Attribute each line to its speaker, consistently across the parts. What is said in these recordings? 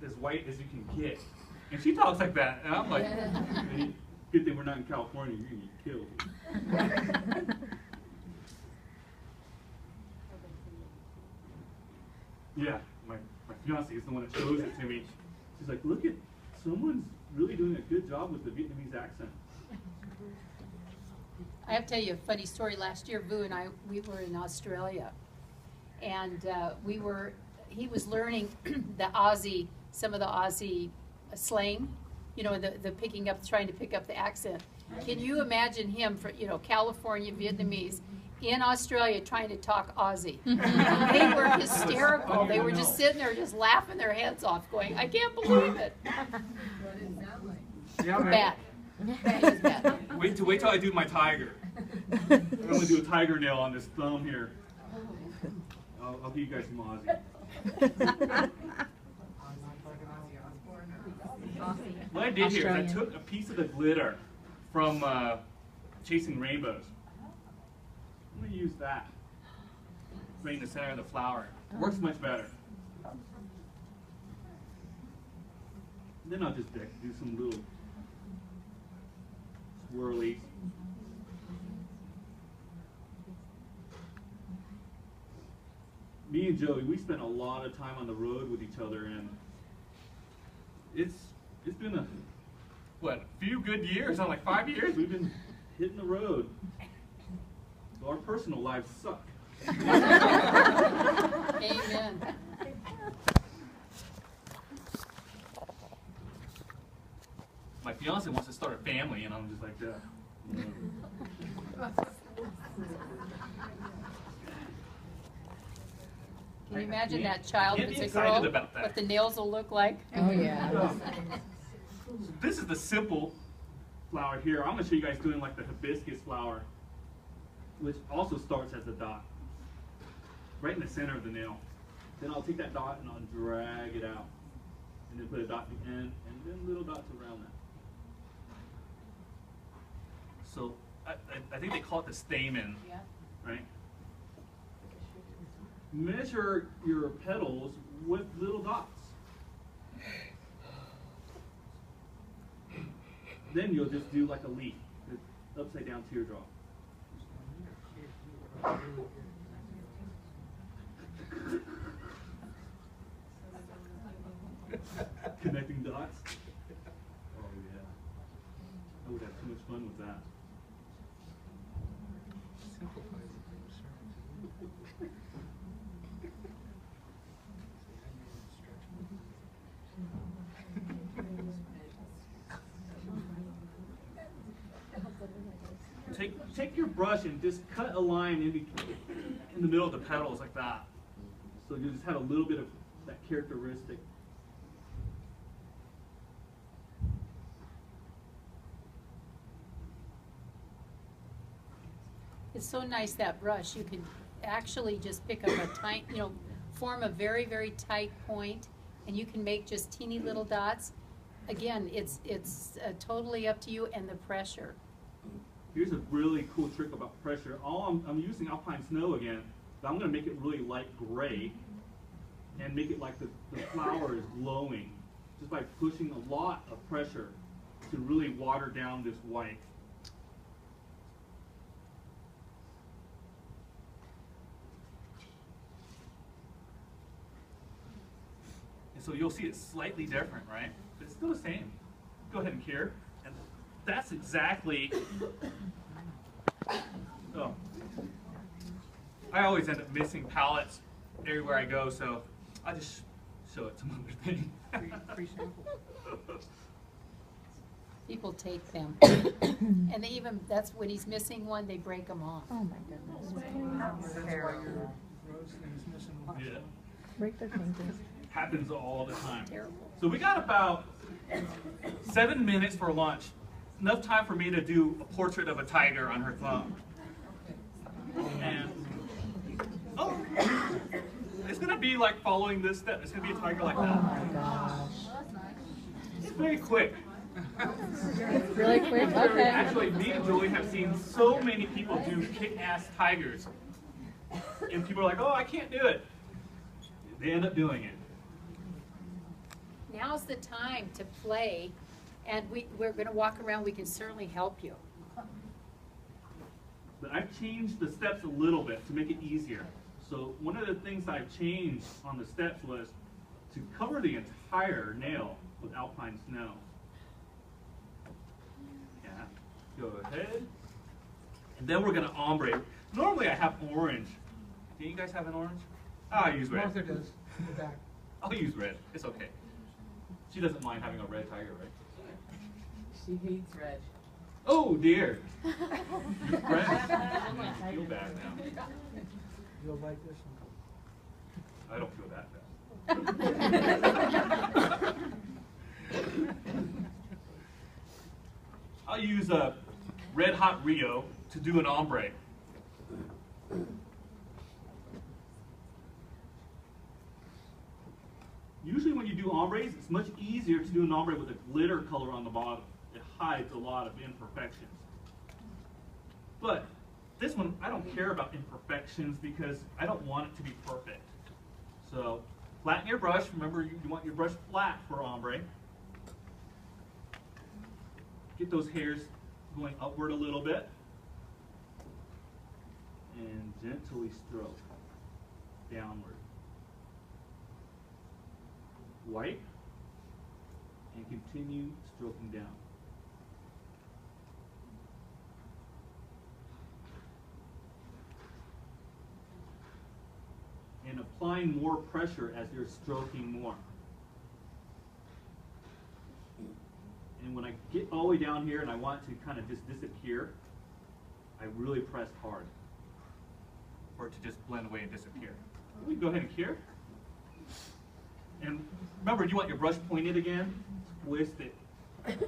Speaker 1: as white as you can get. And she talks like that, and I'm like, hey, good thing we're not in California, you're gonna get killed. Yeah, my fiance is the one that shows it to me. She's like, look at, someone's really doing a good job with the Vietnamese accent.
Speaker 2: I have to tell you a funny story. Last year, Vu and I, we were in Australia, and he was learning some of the Aussie slang, you know, the picking up, trying to pick up the accent. Can you imagine him, for, you know, California Vietnamese, in Australia trying to talk Aussie? They were hysterical. They were just sitting there just laughing their heads off going, I can't believe it.
Speaker 3: What does it sound like?
Speaker 1: Yeah,
Speaker 2: Bad. Bad is bad.
Speaker 1: Wait till I do my tiger. I'm gonna do a tiger nail on this thumb here. I'll give you guys some Aussie. What I did here is I took a piece of the glitter from Chasing Rainbows. I'm going to use that right in the center of the flower. It works much better. And then I'll just do some little swirlies. Me and Joey, we spent a lot of time on the road with each other, and it's been a few good years, not like 5 years. We've been hitting the road. So our personal lives suck.
Speaker 2: Amen.
Speaker 1: My fiance wants to start a family, and I'm just like, no.
Speaker 2: Can you imagine that child if it's a girl, what the nails will look like?
Speaker 3: Oh, yeah.
Speaker 1: This is the simple flower here. I'm going to show you guys doing like the hibiscus flower, which also starts as a dot, right in the center of the nail. Then I'll take that dot and I'll drag it out, and then put a dot at the end, and then little dots around that. So I think they call it the stamen,
Speaker 2: Yeah.
Speaker 1: right? Measure your petals with little dots. Then you'll just do like a leaf, upside down teardrop. Connecting dots. Oh yeah. I would have too much fun with that. Take your brush and just cut a line in the middle of the petals like that. So you just have a little bit of that characteristic.
Speaker 2: It's so nice, that brush. You can actually just pick up a tiny, you know, form a very, very tight point, and you can make just teeny little dots. Again, it's totally up to you and the pressure.
Speaker 1: Here's a really cool trick about pressure. I'm using alpine snow again, but I'm going to make it really light gray and make it like the flower is glowing just by pushing a lot of pressure to really water down this white. And so you'll see it's slightly different, right? But it's still the same. Go ahead and cure. And that's exactly, oh. I always end up missing palettes everywhere I go, so I just show it some other thing.
Speaker 3: Free sample.
Speaker 2: People take them, and they even, that's when he's missing one, they break them off.
Speaker 4: Oh my goodness.
Speaker 3: That's why your rose thing is missing one.
Speaker 1: Yeah.
Speaker 4: Break their fingers.
Speaker 1: Happens all the time.
Speaker 2: Terrible.
Speaker 1: So we got about 7 minutes for lunch. Enough time for me to do a portrait of a tiger on her thumb. And oh, it's gonna be like following this step. It's gonna be a tiger like that.
Speaker 4: Oh my gosh.
Speaker 1: It's very quick.
Speaker 4: Really quick? Okay.
Speaker 1: Actually, me and Joey have seen so many people do kick-ass tigers. And people are like, oh, I can't do it. They end up doing it.
Speaker 2: Now now's the time to play, and we're going to walk around. We can certainly help you.
Speaker 1: But I've changed the steps a little bit to make it easier. So one of the things I've changed on the steps was to cover the entire nail with alpine snow. Yeah, go ahead. And then we're gonna ombre. Normally I have orange. Do you guys have an orange? Oh, I use red.
Speaker 3: Martha does, in the back.
Speaker 1: I'll use red. It's okay. She doesn't mind having a red tiger, right?
Speaker 5: She hates red.
Speaker 1: Oh dear. Red. I feel bad now.
Speaker 3: You'll like this one.
Speaker 1: I don't feel that bad. I'll use a Red Hot Rio to do an ombre. Usually when you do ombres, it's much easier to do an ombre with a glitter color on the bottom. It hides a lot of imperfections. But this one, I don't care about imperfections because I don't want it to be perfect. So flatten your brush. Remember, you want your brush flat for ombre. Get those hairs going upward a little bit. And gently stroke downward. Wipe. And continue stroking down. And applying more pressure as you're stroking more. And when I get all the way down here and I want it to kind of just disappear, I really press hard for it to just blend away and disappear. We can go ahead and cure. And remember, you want your brush pointed again. Twist it.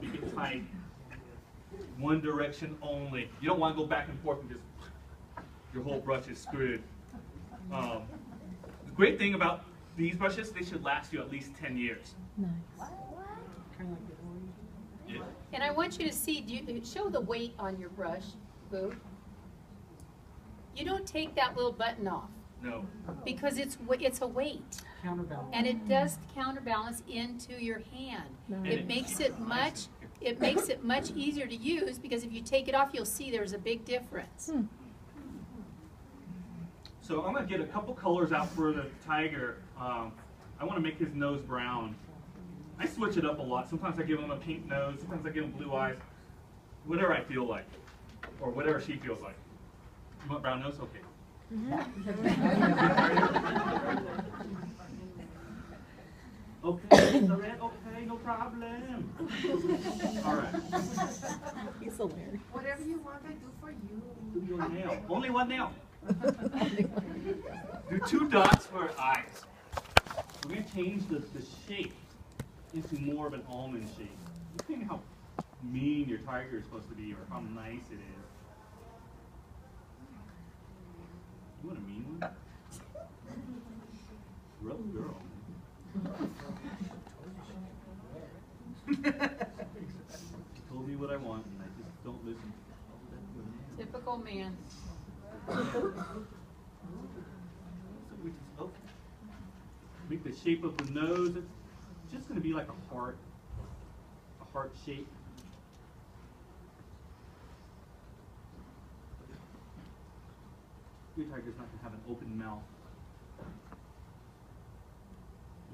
Speaker 1: Make it tight. One direction only. You don't want to go back and forth and just your whole brush is screwed. The great thing about these brushes, they should last you at least 10 years.
Speaker 4: Nice.
Speaker 3: Kind of like the orange.
Speaker 2: Yeah. And I want you to see, show the weight on your brush, Boo. You don't take that little button off.
Speaker 1: No.
Speaker 2: Because it's a weight.
Speaker 3: Counterbalance.
Speaker 2: And it does counterbalance into your hand.
Speaker 4: Nice.
Speaker 2: It makes it much easier to use because if you take it off, you'll see there's a big difference.
Speaker 1: So I'm going to get a couple colors out for the tiger. I want to make his nose brown. I switch it up a lot. Sometimes I give him a pink nose. Sometimes I give him blue eyes. Whatever I feel like. Or whatever she feels like. You want brown nose? Okay. Okay, so red, okay, no problem. All right.
Speaker 4: He's hilarious.
Speaker 5: Whatever you want, I do for you.
Speaker 1: Do your nail. Only one nail. Do 2 dots for eyes. We're going to change the shape into more of an almond shape. You think how mean your tiger is supposed to be or how nice it is. You want a mean one? Rough girl. Told me what I want and I just don't listen.
Speaker 2: Typical man.
Speaker 1: So we just, okay. Make the shape of the nose. It's just going to be like a heart shape. Your tiger's not going to have an open mouth.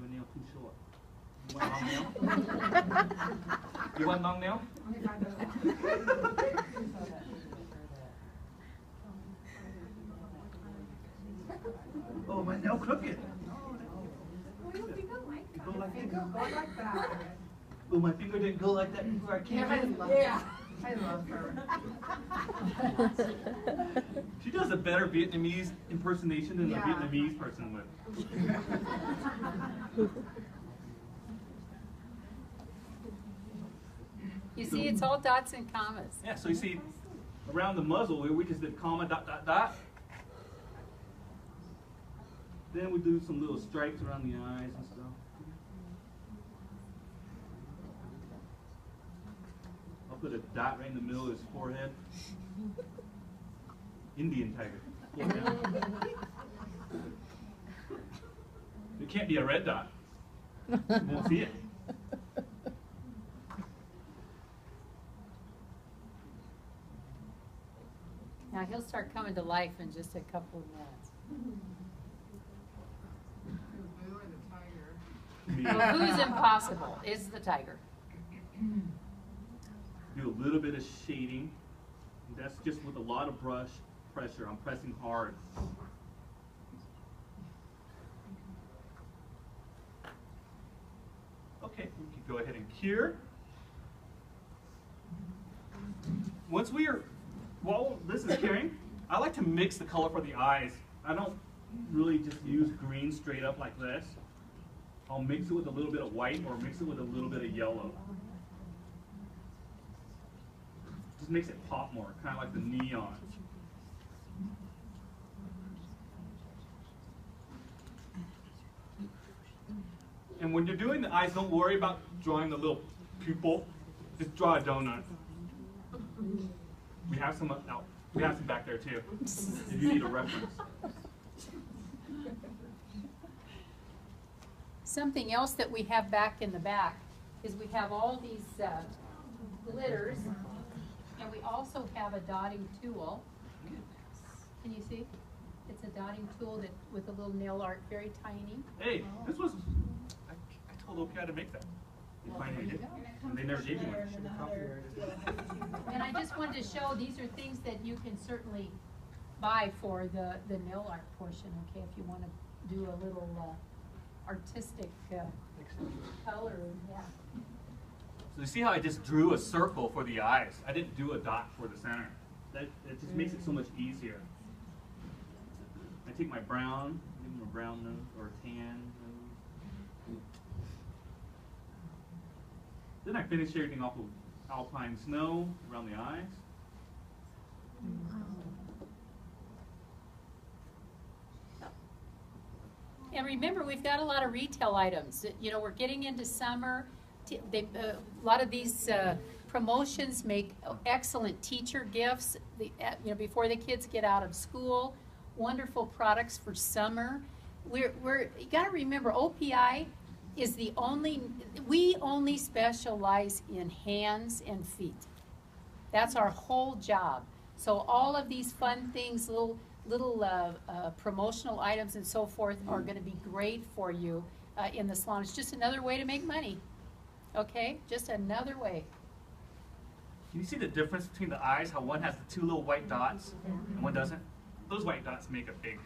Speaker 1: Your nail too short. You want long nail? You want long nail? Oh, my nail crooked. Go like that. Oh, my finger didn't go like that before I came in.
Speaker 5: Yeah, I love her.
Speaker 1: She does a better Vietnamese impersonation than the Vietnamese person would.
Speaker 2: You see, it's all dots and commas.
Speaker 1: Yeah, so you see, around the muzzle, we just did comma, dot, dot, dot. Then we do some little stripes around the eyes and stuff. I'll put a dot right in the middle of his forehead. Indian tiger. Pull it down. It can't be a red dot. You won't see it.
Speaker 2: Now he'll start coming to life in just a couple of minutes.
Speaker 5: Boo or the tiger?
Speaker 1: Me.
Speaker 2: Well, who's impossible is the tiger.
Speaker 1: Do a little bit of shading. That's just with a lot of brush pressure. I'm pressing hard. Okay, we can go ahead and cure. Once while this is curing, I like to mix the color for the eyes. I don't really just use green straight up like this. I'll mix it with a little bit of white or mix it with a little bit of yellow. Just makes it pop more, kind of like the neon. And when you're doing the eyes, don't worry about drawing the little pupil. Just draw a donut. We have some we have some back there too, if you need a reference.
Speaker 2: Something else that we have back in the back is we have all these glitters, and we also have a dotting tool. Can you see? It's a dotting tool that with a little nail art, very tiny.
Speaker 1: Hey, this was, I told OPI to make that. They finally did. And they never gave me one.
Speaker 2: And I just wanted to show, these are things that you can certainly buy for the nail art portion, okay, if you want to do a little artistic color, yeah.
Speaker 1: So you see how I just drew a circle for the eyes? I didn't do a dot for the center. It just makes it so much easier. I take my brown, give them a brown nose or a tan nose. Then I finish everything off with alpine snow around the eyes.
Speaker 2: And remember, we've got a lot of retail items. You know, we're getting into summer. A lot of these promotions make excellent teacher gifts. You know, before the kids get out of school, wonderful products for summer. You got to remember, OPI is we only specialize in hands and feet. That's our whole job. So all of these fun things, little promotional items and so forth are going to be great for you in the salon. It's just another way to make money. Okay, just another way.
Speaker 1: Can you see the difference between the eyes, how one has the two little white dots and one doesn't? Those white dots make a big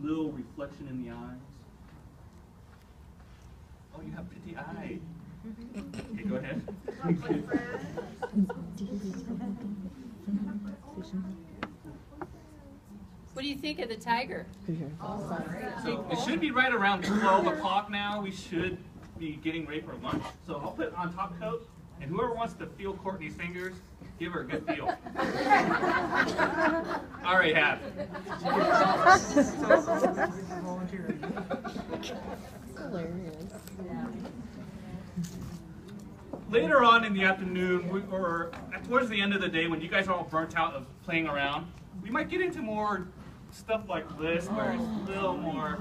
Speaker 1: little reflection in the eyes. Oh, you have pretty eyes. Okay, go ahead.
Speaker 2: What do you think of the tiger?
Speaker 1: So it should be right around 12 o'clock now. We should be getting ready for lunch. So I'll put on top coat, and whoever wants to feel Courtney's fingers, give her a good feel. I already have.
Speaker 4: Hilarious.
Speaker 1: Later on in the afternoon, or towards the end of the day, when you guys are all burnt out of playing around, we might get into more stuff like this, where it's a little more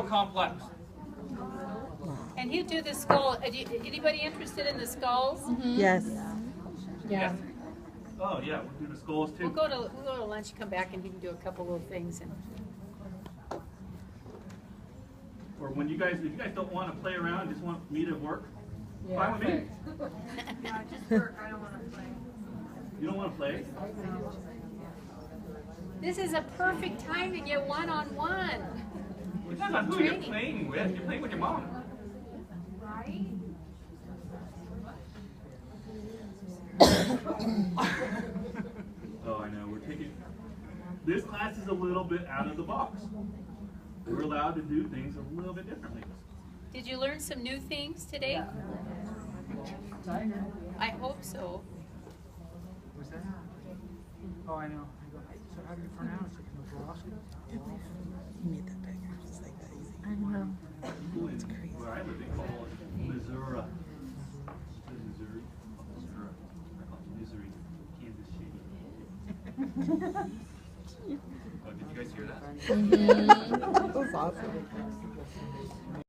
Speaker 1: complex.
Speaker 2: And you do the skull. Anybody interested in the skulls?
Speaker 4: Yes.
Speaker 2: Yeah.
Speaker 1: Oh yeah, we'll do the skulls too.
Speaker 2: We'll go to lunch. Come back and he can do a couple little things. And
Speaker 1: Or when if you guys don't want to play around, just want me to work, fine with me.
Speaker 5: Yeah, just work. I don't want to play.
Speaker 1: You don't want to play?
Speaker 2: this is a perfect time to get one-on-one.
Speaker 1: Depends on who you're playing with. You're playing with your mom.
Speaker 5: Right?
Speaker 1: Oh, I know. We're taking. This class is a little bit out of the box. We're allowed to do things a little bit differently.
Speaker 2: Did you learn some new things today? I hope so.
Speaker 3: What's that? Oh, I know. So how do you pronounce it? Nebraska?
Speaker 4: You made that tiger just like that easy.
Speaker 2: I know.
Speaker 1: It's crazy. Where I live, they call it Missouri. Missouri. Missouri. I call it Misery. Kansas City. Oh, did you guys hear that?
Speaker 4: That was awesome.